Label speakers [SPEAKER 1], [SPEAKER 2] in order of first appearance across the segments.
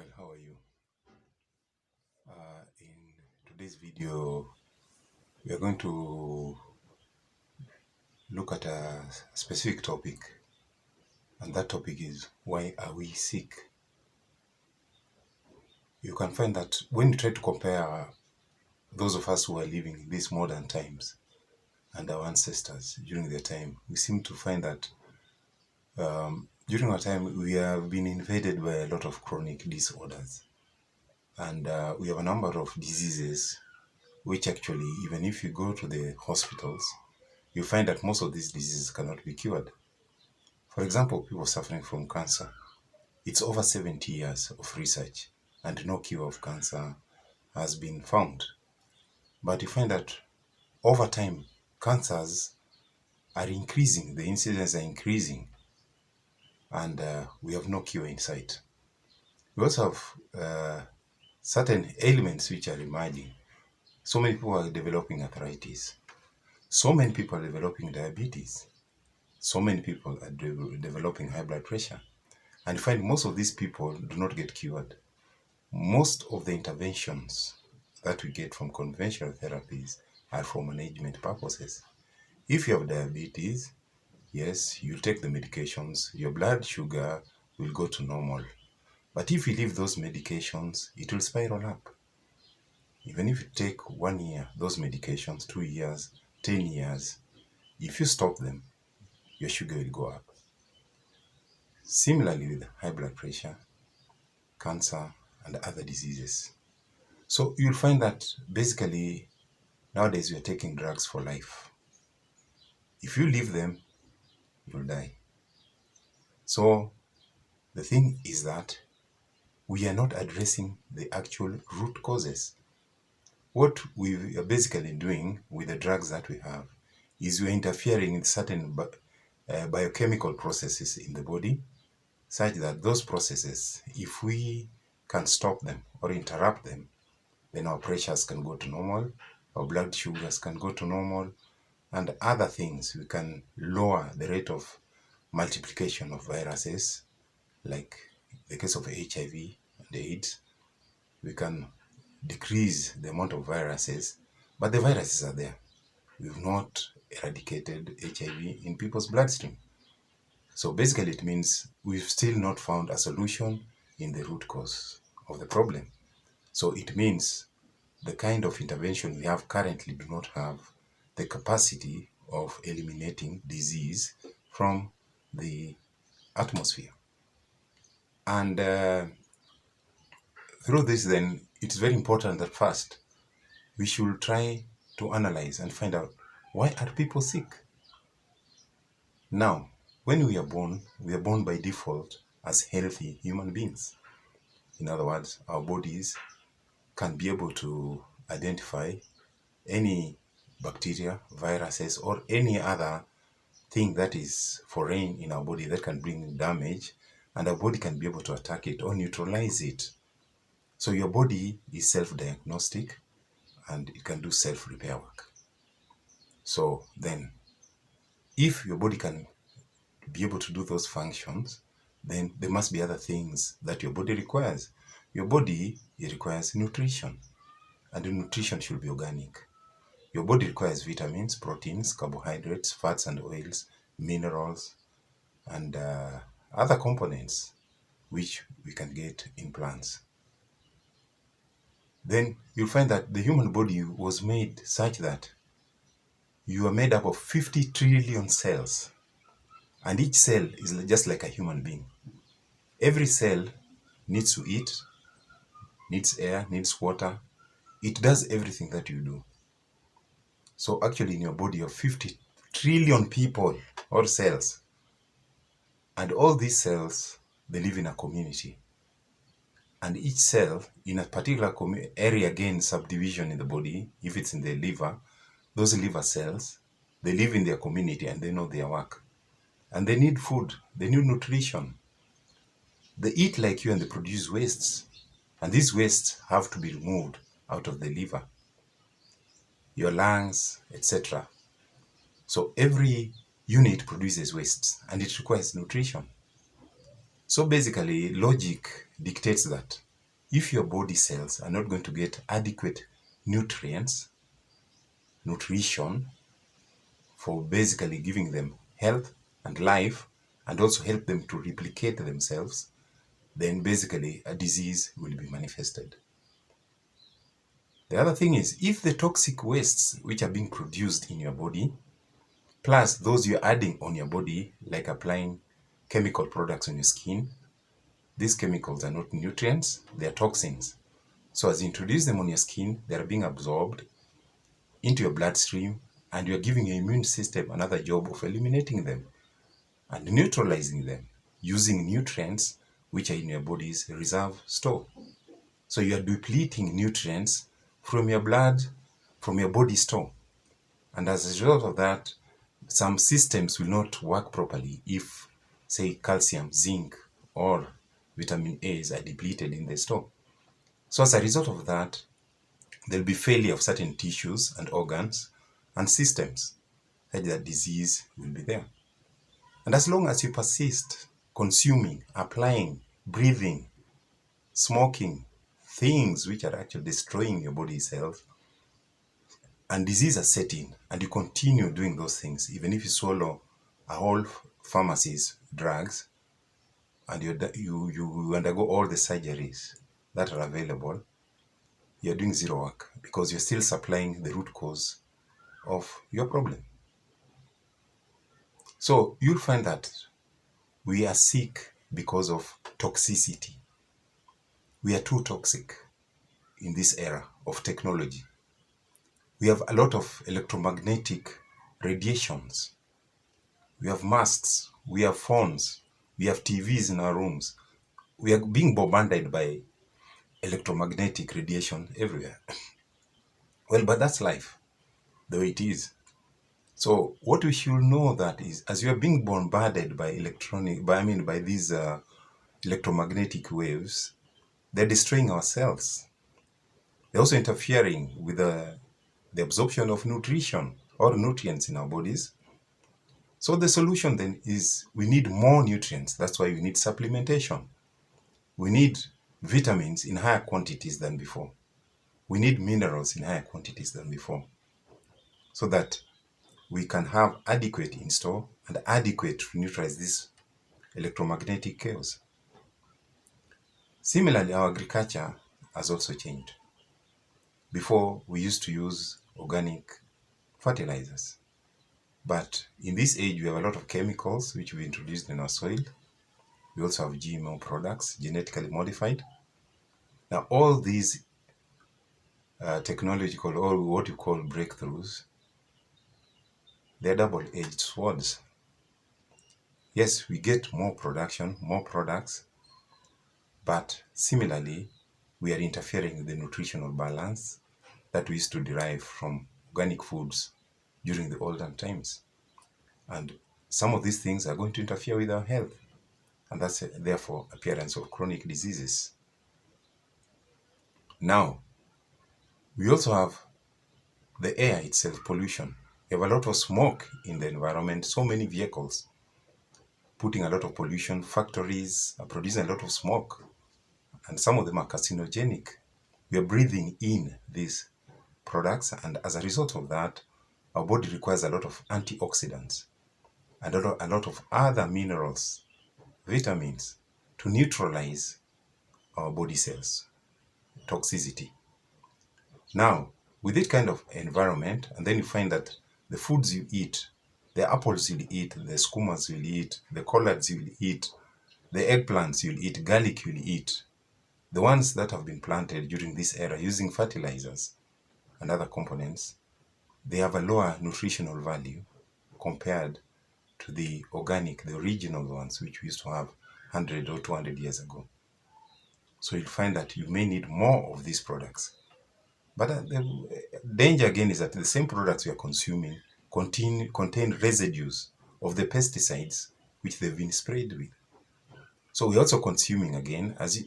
[SPEAKER 1] Well, how are you? In today's video, we are going to look at a specific topic, and that topic is why are we sick? You can find that when you try to compare those of us who are living in these modern times and our ancestors during their time, we seem to find that during our time we have been invaded by a lot of chronic disorders, and we have a number of diseases which actually, even if you go to the hospitals, you find that most of these diseases cannot be cured. For example, people suffering from cancer. It's over 70 years of research and no cure of cancer has been found. But you find that over time, cancers are increasing, the incidence are increasing, and we have no cure in sight. We also have certain ailments which are emerging. So many people are developing arthritis. So many people are developing diabetes. So many people are developing high blood pressure. And you find most of these people do not get cured. Most of the interventions that we get from conventional therapies are for management purposes. If you have diabetes, yes, you take the medications, your blood sugar will go to normal. But if you leave those medications, it will spiral up. Even if you take 1 year, those medications, 2 years, 10 years, if you stop them, your sugar will go up. Similarly with high blood pressure, cancer, and other diseases. So you'll find that basically nowadays we are taking drugs for life. If you leave them, you'll die. So the thing is that we are not addressing the actual root causes. What we are basically doing with the drugs that we have is we're interfering in certain biochemical processes in the body, such that those processes, if we can stop them or interrupt them, then our pressures can go to normal, our blood sugars can go to normal, and other things. We can lower the rate of multiplication of viruses, like the case of HIV and AIDS. We can decrease the amount of viruses, but the viruses are there. We've not eradicated HIV in people's bloodstream. So basically it means we've still not found a solution in the root cause of the problem. So it means the kind of intervention we have currently do not have the capacity of eliminating disease from the atmosphere. And through this then, it's very important that first we should try to analyze and find out, why are people sick? Now, when we are born by default as healthy human beings. In other words, our bodies can be able to identify any bacteria, viruses, or any other thing that is foreign in our body that can bring damage, and our body can be able to attack it or neutralize it. So your body is self-diagnostic and it can do self-repair work. So then, if your body can be able to do those functions, then there must be other things that your body requires. Your body, it requires nutrition, and the nutrition should be organic. Your body requires vitamins, proteins, carbohydrates, fats and oils, minerals, and other components which we can get in plants. Then you'll find that the human body was made such that you are made up of 50 trillion cells, and each cell is just like a human being. Every cell needs to eat, needs air, needs water. It does everything that you do. So actually in your body you have 50 trillion people or cells. And all these cells, they live in a community. And each cell in a particular area, again, subdivision in the body, if it's in the liver, those liver cells, they live in their community and they know their work. And they need food, they need nutrition. They eat like you and they produce wastes. And these wastes have to be removed out of the liver, your lungs, etc. So every unit produces wastes and it requires nutrition. So basically, logic dictates that if your body cells are not going to get adequate nutrients, nutrition, for basically giving them health and life, and also help them to replicate themselves, then basically a disease will be manifested. The other thing is, if the toxic wastes which are being produced in your body, plus those you're adding on your body, like applying chemical products on your skin, these chemicals are not nutrients, they are toxins. So as you introduce them on your skin, they are being absorbed into your bloodstream, and you're giving your immune system another job of eliminating them and neutralizing them using nutrients which are in your body's reserve store. So you are depleting nutrients from your blood, from your body store. And as a result of that, some systems will not work properly if, say, calcium, zinc, or vitamin A's are depleted in the store. So as a result of that, there'll be failure of certain tissues and organs and systems, such that disease will be there. And as long as you persist consuming, applying, breathing, smoking, things which are actually destroying your body's health, and disease are setting, and you continue doing those things, even if you swallow a whole pharmacy's drugs, and you undergo all the surgeries that are available, you're doing zero work, because you're still supplying the root cause of your problem. So you'll find that we are sick because of toxicity. We are too toxic in this era of technology. We have a lot of electromagnetic radiations. We have masks, we have phones, we have TVs in our rooms. We are being bombarded by electromagnetic radiation everywhere. Well, but that's life, the way it is. So what we should know that is, as you are being bombarded by these electromagnetic waves, they're destroying our cells. They're also interfering with the absorption of nutrition or nutrients in our bodies. So the solution then is we need more nutrients. That's why we need supplementation. We need vitamins in higher quantities than before. We need minerals in higher quantities than before, so that we can have adequate in store and adequate to neutralize this electromagnetic chaos. Similarly, our agriculture has also changed. Before, we used to use organic fertilizers. But in this age, we have a lot of chemicals which we introduced in our soil. We also have GMO products, genetically modified. Now, all these technological, or what you call breakthroughs, they're double-edged swords. Yes, we get more production, more products, but similarly, we are interfering with the nutritional balance that we used to derive from organic foods during the olden times. And some of these things are going to interfere with our health, and that's therefore appearance of chronic diseases. Now, we also have the air itself, pollution. We have a lot of smoke in the environment, so many vehicles putting a lot of pollution, factories are producing a lot of smoke, and some of them are carcinogenic. We are breathing in these products, and as a result of that, our body requires a lot of antioxidants and a lot of other minerals, vitamins, to neutralize our body cells, toxicity. Now, with this kind of environment, and then you find that the foods you eat, the apples you'll eat, the skumas you'll eat, the collards you'll eat, the eggplants you'll eat, garlic you'll eat, the ones that have been planted during this era using fertilizers and other components, they have a lower nutritional value compared to the organic, the original ones, which we used to have 100 or 200 years ago. So you'll find that you may need more of these products. But the danger again is that the same products we are consuming contain residues of the pesticides which they've been sprayed with. So we're also consuming again, as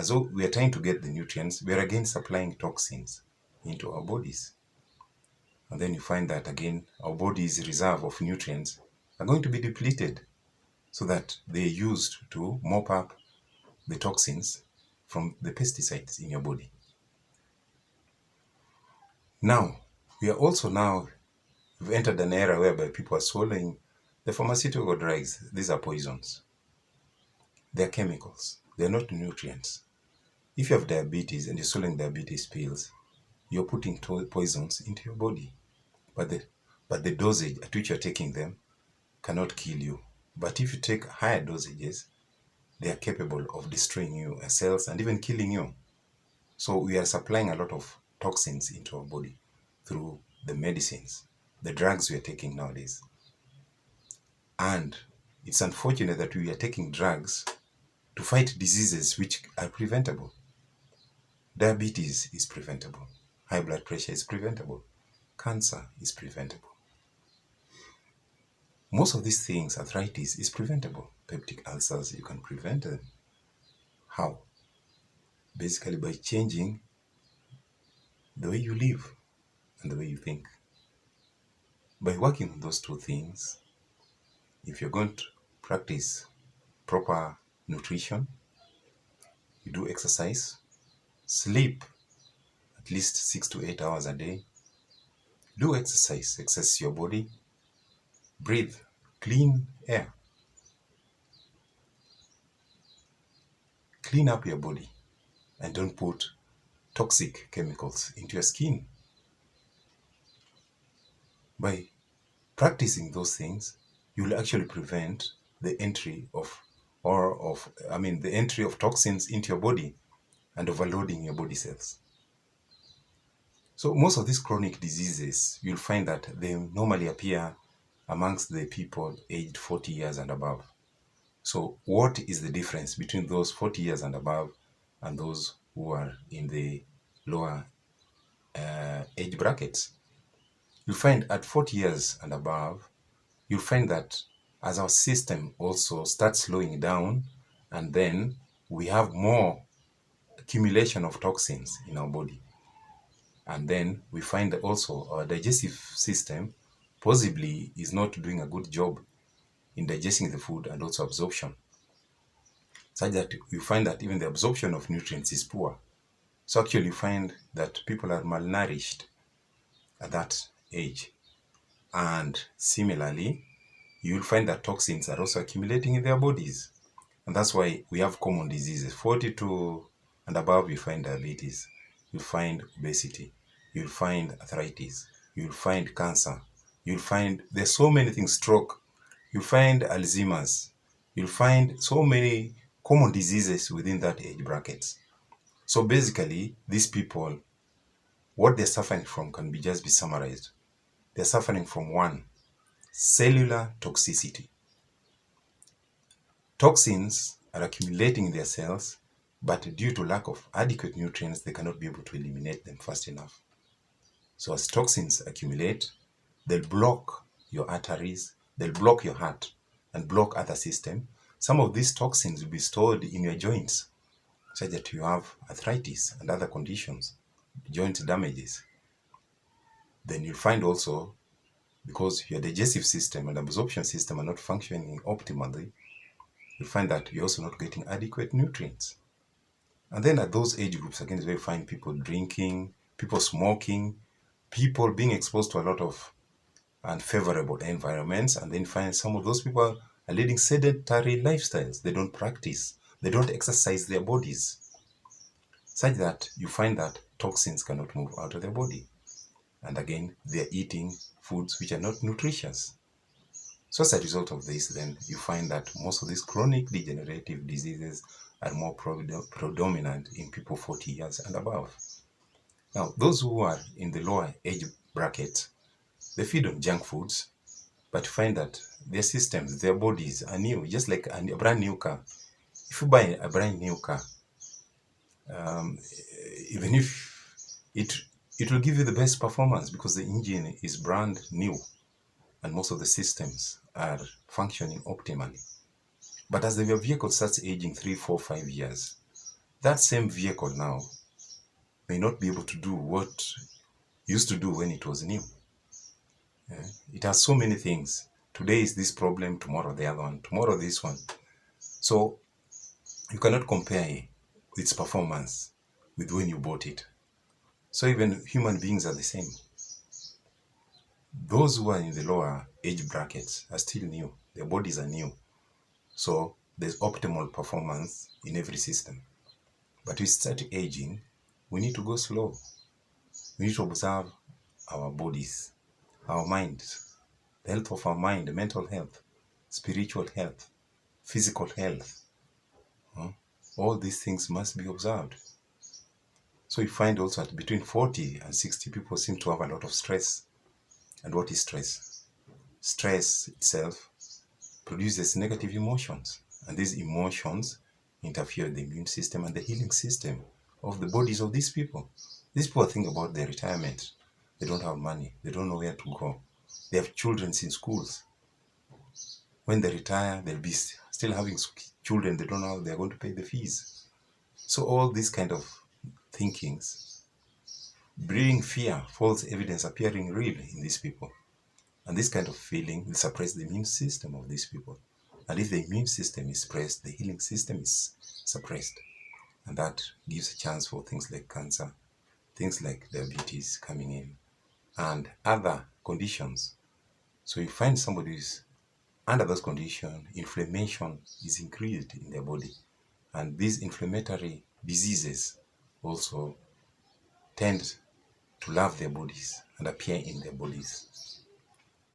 [SPEAKER 1] though we are trying to get the nutrients, we are again supplying toxins into our bodies. And then you find that again, our body's reserve of nutrients are going to be depleted, so that they're used to mop up the toxins from the pesticides in your body. Now, we've entered an era whereby people are swallowing the pharmaceutical drugs. These are poisons. They're chemicals. They're not nutrients. If you have diabetes and you're swallowing diabetes pills, you're putting poisons into your body. But the dosage at which you're taking them cannot kill you. But if you take higher dosages, they are capable of destroying your cells and even killing you. So we are supplying a lot of toxins into our body through the medicines, the drugs we are taking nowadays. And it's unfortunate that we are taking drugs to fight diseases which are preventable. Diabetes is preventable. High blood pressure is preventable. Cancer is preventable. Most of these things, arthritis is preventable. Peptic ulcers, you can prevent them. How? Basically by changing the way you live and the way you think. By working on those two things, if you're going to practice proper nutrition, you do exercise, sleep at least 6 to 8 hours a day, do exercise your body, breathe clean air, clean up your body, and don't put toxic chemicals into your skin. By practicing those things, you will actually prevent the entry of toxins into your body and overloading your body cells. So most of these chronic diseases, you'll find that they normally appear amongst the people aged 40 years and above. So what is the difference between those 40 years and above and those who are in the lower age brackets? You find at 40 years and above, you find that as our system also starts slowing down, and then we have more accumulation of toxins in our body. And then we find that also our digestive system possibly is not doing a good job in digesting the food and also absorption, such that you find that even the absorption of nutrients is poor. So actually you find that people are malnourished at that age. And similarly, you'll find that toxins are also accumulating in their bodies. And that's why we have common diseases. 42 and above, you find diabetes, you'll find obesity, you'll find arthritis, you'll find cancer, you'll find there's so many things, stroke, you'll find Alzheimer's, you'll find so many common diseases within that age bracket. So basically, these people, what they're suffering from can just be summarized. They're suffering from one, cellular toxicity. Toxins are accumulating in their cells, but due to lack of adequate nutrients, they cannot be able to eliminate them fast enough. So as toxins accumulate, they'll block your arteries, they'll block your heart, and block other systems. Some of these toxins will be stored in your joints, such that you have arthritis and other conditions, joint damages. Then you'll find also, because your digestive system and absorption system are not functioning optimally, you find that you're also not getting adequate nutrients. And then at those age groups, again, is where you find people drinking, people smoking, people being exposed to a lot of unfavorable environments, and then find some of those people are leading sedentary lifestyles. They don't practice, they don't exercise their bodies, such that you find that toxins cannot move out of their body. And again, they're eating foods which are not nutritious. So as a result of this, then you find that most of these chronic degenerative diseases are more predominant in people 40 years and above. Now, those who are in the lower age bracket, they feed on junk foods, but find that their systems, their bodies are new, just like a brand new car. If you buy a brand new car, even if it will give you the best performance because the engine is brand new and most of the systems are functioning optimally. But as the vehicle starts aging 3, 4, 5 years, that same vehicle now may not be able to do what it used to do when it was new. It has so many things. Today is this problem, tomorrow the other one, tomorrow this one. So you cannot compare its performance with when you bought it. So even human beings are the same. Those who are in the lower age brackets are still new. Their bodies are new. So there's optimal performance in every system. But we start aging, we need to go slow. We need to observe our bodies, our minds, the health of our mind, mental health, spiritual health, physical health. All these things must be observed. So you find also that between 40 and 60 people seem to have a lot of stress. And what is stress? Stress itself produces negative emotions. And these emotions interfere with the immune system and the healing system of the bodies of these people. These people think about their retirement. They don't have money. They don't know where to go. They have children in schools. When they retire, they'll be still having children. They don't know how they're going to pay the fees. So all these kind of thinkings bring fear, false evidence appearing real in these people. And this kind of feeling will suppress the immune system of these people. And if the immune system is suppressed, the healing system is suppressed. And that gives a chance for things like cancer, things like diabetes coming in, and other conditions. So you find somebody who's under those conditions, inflammation is increased in their body. And these inflammatory diseases also tend to love their bodies and appear in their bodies.